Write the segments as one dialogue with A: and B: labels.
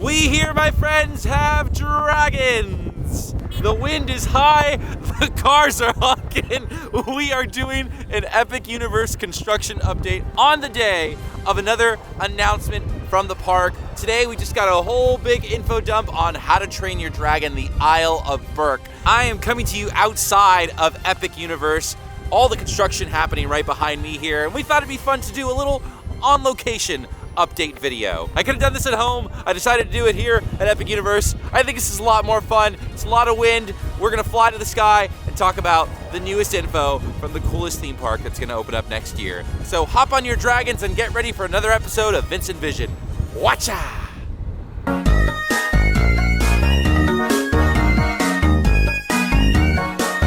A: We here, my friends, have dragons. The wind is high, the cars are honking. We are doing an Epic Universe construction update on the day of another announcement from the park. Today we just got a whole big info dump on how to train your dragon, the Isle of Berk. I am coming to you outside of Epic Universe, all the construction happening right behind me here, and we thought it'd be fun to do a little on location update video. I could have done this at home. I decided to do it here at Epic Universe. I think this is a lot more fun. It's a lot of wind. We're gonna fly to the sky and talk about the newest info from the coolest theme park that's gonna open up next year. So hop on your dragons and get ready for another episode of Vincent Vision. Watcha!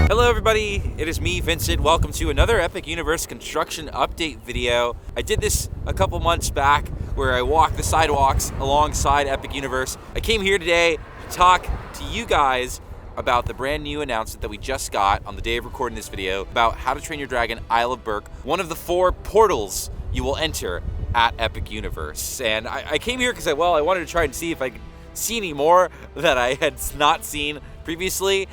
A: Hello everybody, it is me, Vincent. Welcome to another Epic Universe construction update video. I did this a couple months back where I walked the sidewalks alongside Epic Universe. I came here today to talk to you guys about the brand new announcement that we just got on the day of recording this video about how to train your dragon, Isle of Berk, one of the 4 portals you will enter at Epic Universe. And I came here because I wanted to try and see if I could see any more that I had not seen previously.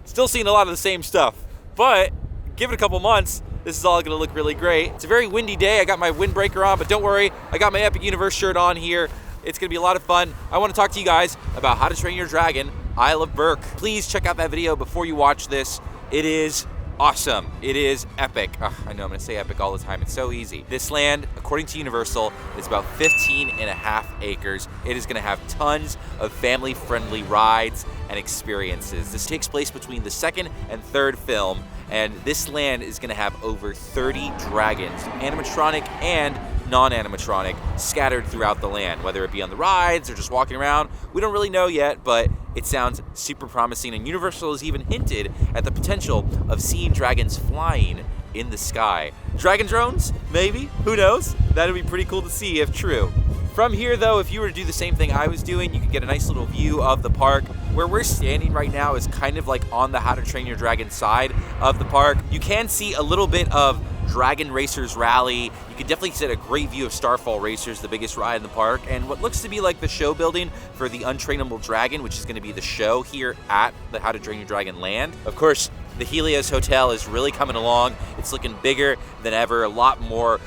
A: Still seeing a lot of the same stuff, but give it a couple months, this is all gonna look really great. It's a very windy day. I got my windbreaker on, but don't worry, I got my Epic Universe shirt on here. It's gonna be a lot of fun. I wanna talk to you guys about how to train your dragon, Isle of Berk. Please check out that video before you watch this. It is awesome. It is epic. I know I'm gonna say epic all the time. It's so easy. This land, according to Universal, is about 15.5 acres. It is gonna have tons of family-friendly rides and experiences. This takes place between the 2nd and 3rd film, and this land is gonna have over 30 dragons, animatronic and non-animatronic, scattered throughout the land, whether it be on the rides or just walking around. We don't really know yet, but it sounds super promising, and Universal has even hinted at the potential of seeing dragons flying in the sky. Dragon drones? Maybe? Who knows? That'd be pretty cool to see if true. From here though, if you were to do the same thing I was doing, you could get a nice little view of the park. Where we're standing right now is kind of like on the How to Train Your Dragon side of the park. You can see a little bit of Dragon Racers Rally. You can definitely get a great view of Starfall Racers, the biggest ride in the park, and what looks to be like the show building for the Untrainable Dragon, which is going to be the show here at the How to Train Your Dragon land. Of course, the Helios Hotel is really coming along. It's looking bigger than ever, a lot more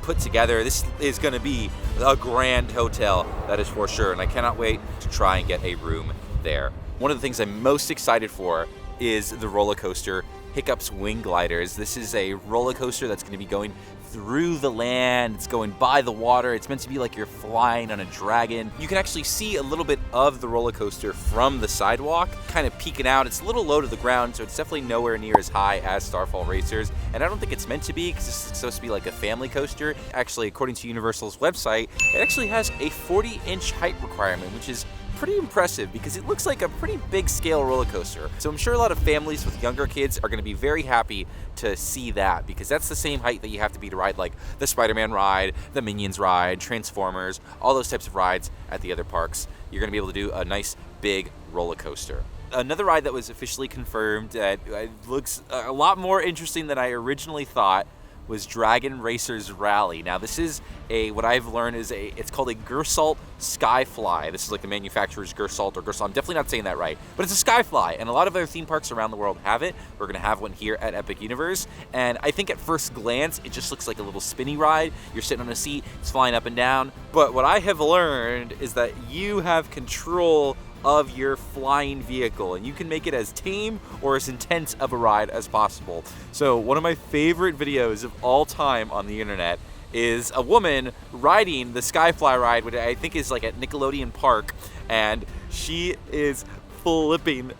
A: put together. This is going to be a grand hotel, that is for sure, and I cannot wait to try and get a room there. One of the things I'm most excited for is the roller coaster Hiccup's Wing Gliders. This is a roller coaster that's going to be going through the land. It's going by the water. It's meant to be like you're flying on a dragon. You can actually see a little bit of the roller coaster from the sidewalk, kind of peeking out. It's a little low to the ground, so it's definitely nowhere near as high as Starfall Racers. And I don't think it's meant to be, because this is supposed to be like a family coaster. Actually, according to Universal's website, it actually has a 40-inch height requirement, which is pretty impressive because it looks like a pretty big scale roller coaster. So I'm sure a lot of families with younger kids are going to be very happy to see that, because that's the same height that you have to be to ride like the Spider-Man ride, the Minions ride, Transformers, all those types of rides at the other parks. You're going to be able to do a nice big roller coaster. Another ride that was officially confirmed that looks a lot more interesting than I originally thought was Dragon Racers Rally. Now this is what I've learned is it's called a Gersalt Skyfly. This is like the manufacturer's Gersalt or Gersalt. I'm definitely not saying that right, but it's a Skyfly, and a lot of other theme parks around the world have it. We're gonna have one here at Epic Universe, and I think at first glance, it just looks like a little spinny ride. You're sitting on a seat, it's flying up and down, but what I have learned is that you have control of your flying vehicle, and you can make it as tame or as intense of a ride as possible. So one of my favorite videos of all time on the internet is a woman riding the Skyfly ride, which I think is like at Nickelodeon Park, and she is flipping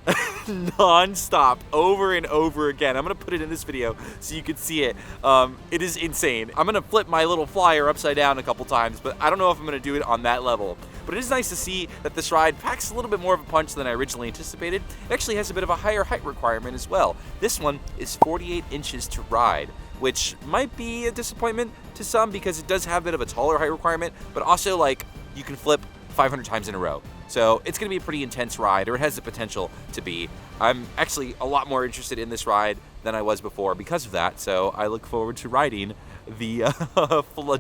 A: non-stop over and over again. I'm gonna put it in this video so you can see it. It is insane. I'm gonna flip my little flyer upside down a couple times, but I don't know if I'm gonna do it on that level. But it is nice to see that this ride packs a little bit more of a punch than I originally anticipated. It actually has a bit of a higher height requirement as well. This one is 48 inches to ride, which might be a disappointment to some because it does have a bit of a taller height requirement, but also like you can flip 500 times in a row. So it's gonna be a pretty intense ride, or it has the potential to be. I'm actually a lot more interested in this ride than I was before because of that, so I look forward to riding the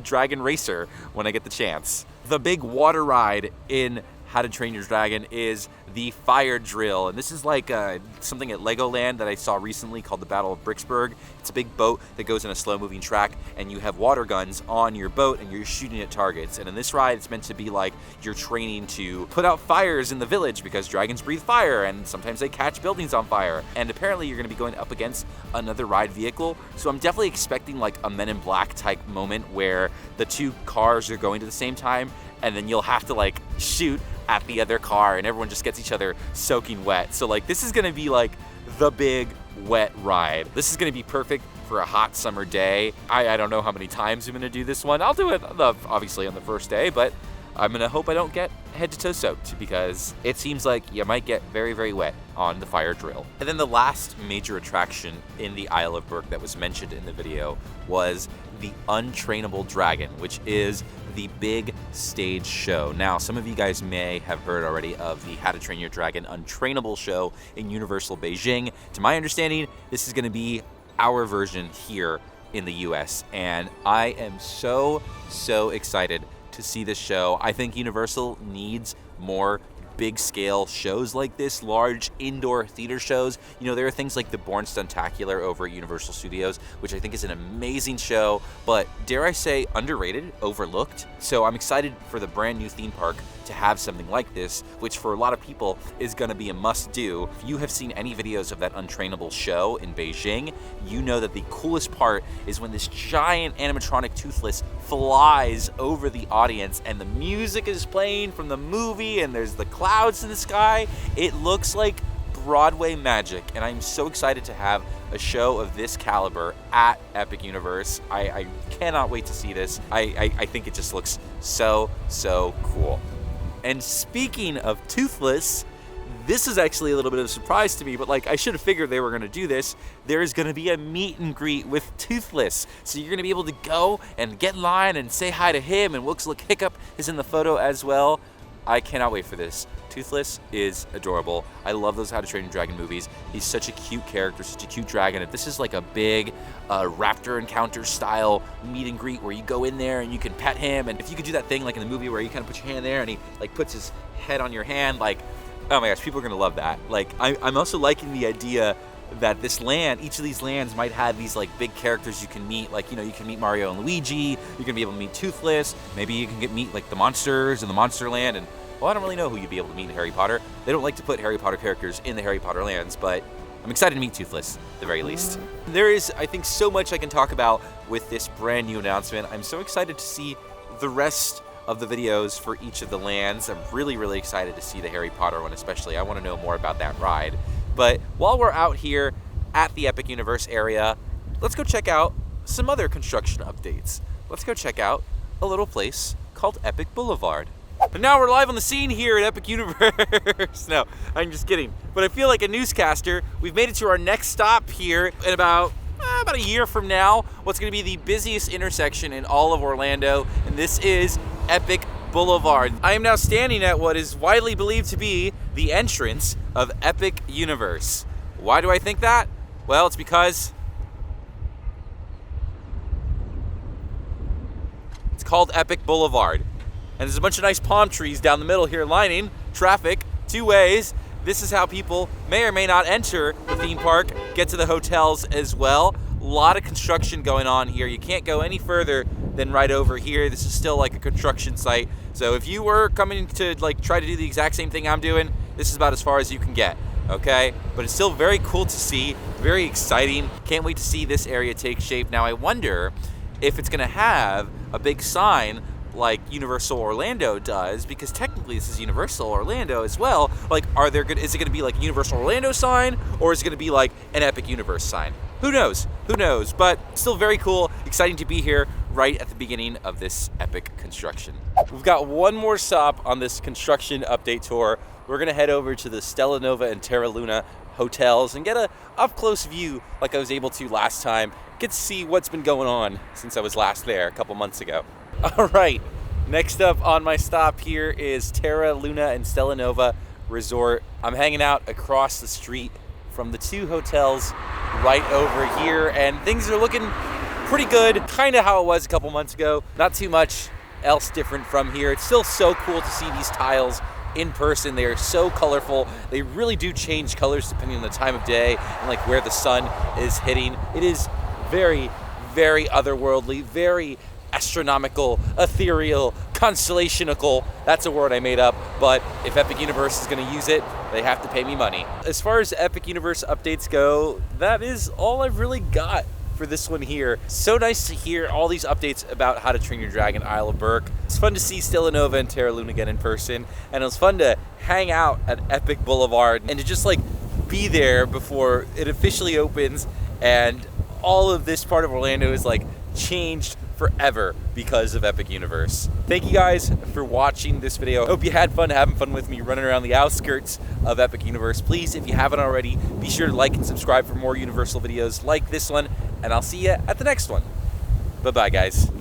A: Dragon Racer when I get the chance. The big water ride in How to Train Your Dragon is the fire drill, and this is like something at Legoland that I saw recently called the Battle of Bricksburg. It's a big boat that goes in a slow-moving track, and you have water guns on your boat, and you're shooting at targets. And in this ride, it's meant to be like you're training to put out fires in the village because dragons breathe fire, and sometimes they catch buildings on fire. And apparently, you're going to be going up against another ride vehicle, so I'm definitely expecting like a Men in Black type moment where the two cars are going to the same time, and then you'll have to like shoot at the other car and everyone just gets each other soaking wet. So like this is gonna be like the big wet ride. This is gonna be perfect for a hot summer day. I don't know how many times I'm gonna do this one. I'll do it obviously on the first day, but I'm gonna hope I don't get head to toe soaked because it seems like you might get very, very wet on the fire drill. And then the last major attraction in the Isle of Berk that was mentioned in the video was the Untrainable Dragon, which is the big stage show. Now, some of you guys may have heard already of the How to Train Your Dragon Untrainable show in Universal Beijing. To my understanding, this is gonna be our version here in the US, and I am so excited to see this show. I think Universal needs more big scale shows like this, large indoor theater shows. You know, there are things like the Bourne Stuntacular over at Universal Studios, which I think is an amazing show, but dare I say underrated, overlooked. So I'm excited for the brand new theme park to have something like this, which for a lot of people is gonna be a must do. If you have seen any videos of that Untrainable show in Beijing, you know that the coolest part is when this giant animatronic Toothless flies over the audience and the music is playing from the movie and there's the clouds in the sky. It looks like Broadway magic, and I'm so excited to have a show of this caliber at Epic Universe. I cannot wait to see this. I think it just looks so cool. And speaking of Toothless, this is actually a little bit of a surprise to me, but like I should have figured they were gonna do this. There is gonna be a meet and greet with Toothless. So you're gonna be able to go and get in line and say hi to him, and looks like Hiccup is in the photo as well. I cannot wait for this. Toothless is adorable. I love those How to Train Your Dragon movies. He's such a cute character, such a cute dragon. If this is like a big raptor encounter style meet and greet where you go in there and you can pet him, and if you could do that thing like in the movie where you kind of put your hand there and he like puts his head on your hand, like, oh my gosh, people are gonna love that. Like, I'm also liking the idea that this land, each of these lands might have these like big characters you can meet. Like, you know, you can meet Mario and Luigi, you're gonna be able to meet Toothless, maybe you can meet like the monsters in the Monster Land, and well, I don't really know who you'd be able to meet in Harry Potter. They don't like to put Harry Potter characters in the Harry Potter lands, but I'm excited to meet Toothless, at the very least. There is, I think, so much I can talk about with this brand new announcement. I'm so excited to see the rest of the videos for each of the lands. I'm really excited to see the Harry Potter one especially. I want to know more about that ride. But while we're out here at the Epic Universe area, let's go check out some other construction updates. Let's go check out a little place called Epic Blvd. But now we're live on the scene here at Epic Universe. No, I'm just kidding. But I feel like a newscaster. We've made it to our next stop here in about a year from now. What's going to be the busiest intersection in all of Orlando, and this is Epic Blvd. I am now standing at what is widely believed to be the entrance of Epic Universe. Why do I think that? Well, it's because it's called Epic Blvd. And there's a bunch of nice palm trees down the middle here lining traffic two ways. This is how people may or may not enter the theme park, get to the hotels as well. A lot of construction going on here. You can't go any further than right over here. This is still like a construction site. So if you were coming to like try to do the exact same thing I'm doing, this is about as far as you can get, okay? But it's still very cool to see, very exciting. Can't wait to see this area take shape. Now I wonder if it's gonna have a big sign like Universal Orlando does, because technically this is Universal Orlando as well. Like, is it gonna be like a Universal Orlando sign, or is it gonna be like an Epic Universe sign? Who knows? Who knows? But still very cool, exciting to be here right at the beginning of this epic construction. We've got one more stop on this construction update tour. We're gonna head over to the Stella Nova and Terra Luna hotels and get a up-close view like I was able to last time. Get to see what's been going on since I was last there a couple months ago. All right, next up on my stop here is Terra Luna and Stella Nova Resort. I'm hanging out across the street from the two hotels right over here, and things are looking pretty good, kind of how it was a couple months ago. Not too much else different from here. It's still so cool to see these tiles in person. They are so colorful. They really do change colors depending on the time of day and like where the sun is hitting. It is very, very otherworldly, very astronomical, ethereal, constellationical. That's a word I made up, but if Epic Universe is going to use it, they have to pay me money. As far as Epic Universe updates go, that is all I've really got for this one here. So nice to hear all these updates about how to train your dragon, Isle of Berk. It's fun to see Stella and Terra again in person, and it was fun to hang out at Epic Blvd and to just like be there before it officially opens, and all of this part of Orlando is like changed forever because of Epic Universe. Thank you guys for watching this video. Hope you had fun having fun with me running around the outskirts of Epic Universe. Please, if you haven't already, be sure to like and subscribe for more Universal videos like this one, and I'll see you at the next one. Bye-bye, guys.